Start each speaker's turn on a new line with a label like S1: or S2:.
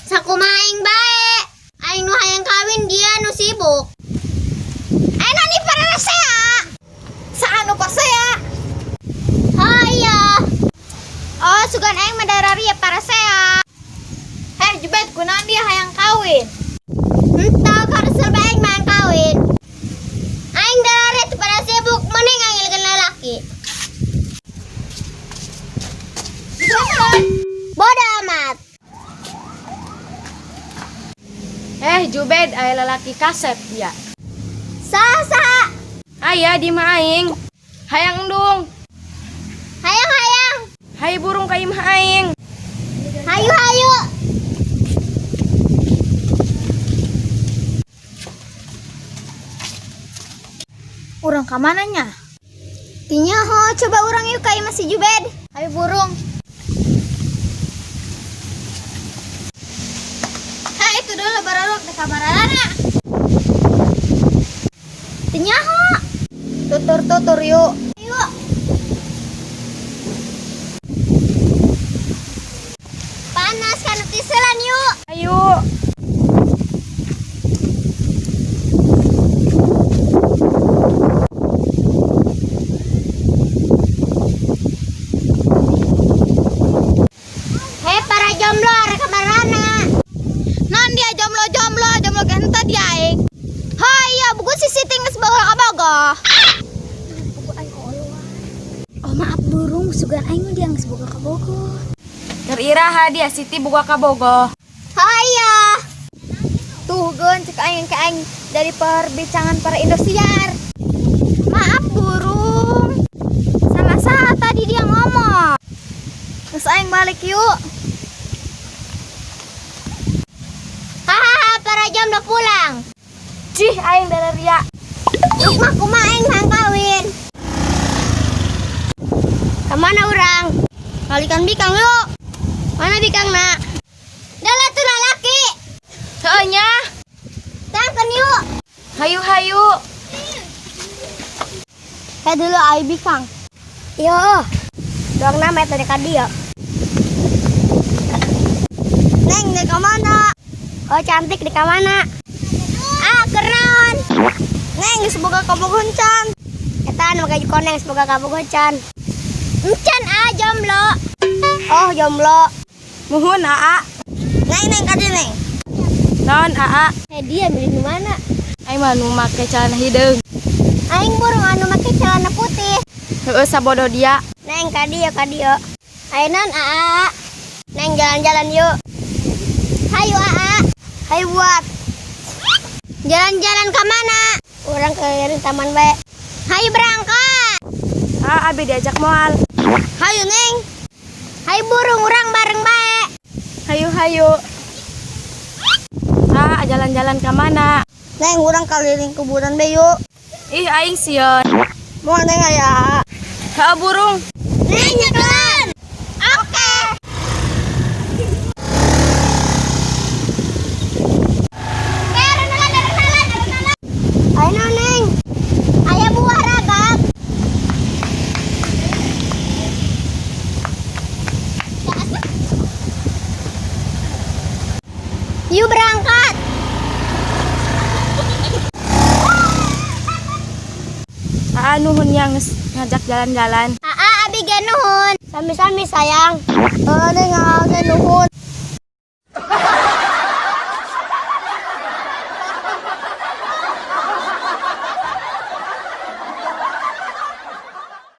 S1: Sa kumaing bae. Ay no hayang kawin dia no sibuk. Ay nani para na saya.
S2: Sa ano pa saya?
S1: Haya. Oh, sugan aing madarariya para saya.
S2: Hey, Jubed, kunaan dia hayang kawin.
S1: Entah harus serbaing man kawin. Aing dararit para sibuk mending ang ilegal lalaki. Bodoh amat.
S2: Jubed, ay lalaki kasep dia.
S1: Sah.
S2: Aya di maaing. Hayang dong.
S1: Hayang.
S2: Hay burung kay maaing.
S1: Hayu.
S2: Urang ka mananya?
S1: Tinya ho, coba orang yuk kay masih Jubed.
S2: Hay burung. Hey, itu dulu bararok di kamarana.
S1: Tinya ho.
S2: Tutur yuk.
S1: Ayo. Panas kan tiselan yuk.
S2: Ayo.
S1: Hei para jomblo are kamarana.
S2: Non dia jomblo genta dia aing.
S1: Haya, buku sisiting sebagai kabogoh.
S2: Oh maaf burung, sugan aing dia geus boga ka Bogor. Teriraha dia Siti boga ka Bogor.
S1: Haya.
S2: Tuh gen cek aing dari perbincangan para Indosiar.
S1: Maaf burung. Salah tadi dia ngomong.
S2: Terus aing balik yuk.
S1: Hahaha, para jomblo pulang.
S2: Cih aing dari ria.
S1: Yuk mah kumaing hang kawin. Kemana orang? Balikan bikang yuk. Mana bikang nak? Dalah tuh lalaki.
S2: Heunya.
S1: Tangken yuk.
S2: Hayu.
S1: Kayak dulu ay bikang. Yo. Doang nama tadi ka dia. Neng, di kamana? Oh cantik di kamana? Ah, keren. Neng, semoga kabogohan can. Etan magay koneng semoga kabogohan can. Encan jomblo. Oh, jomblo.
S2: Muhun aa.
S1: Neng kadi neng.
S2: Non aa.
S1: Dia milih di mana?
S2: Aing mah nu make celana hideung.
S1: Aing burung anu make celana putih.
S2: Heueuh sabodo dia.
S1: Neng kadi yo. Ayeuna aa. Neng jalan-jalan yuk. Hayu aa. Hayu buat. Jalan-jalan ke mana? Orang keliling taman bae. Hayu berangkat.
S2: Abi diajak moal.
S1: Hayu neng. Hayu burung orang bareng bae.
S2: Hayu. Jalan-jalan ke mana?
S1: Neng orang keliling kuburan bae yuk.
S2: Ih aing sieun.
S1: Mau neng aya.
S2: Heueuh burung.
S1: Neng nyekelan. Oke. Ayo neng. Aya buah ragam. Yuk berangkat.
S2: Nuhun yang ngajak jalan-jalan.
S1: Abi genuhun. Sami-sami sayang.
S2: Neng nuhun.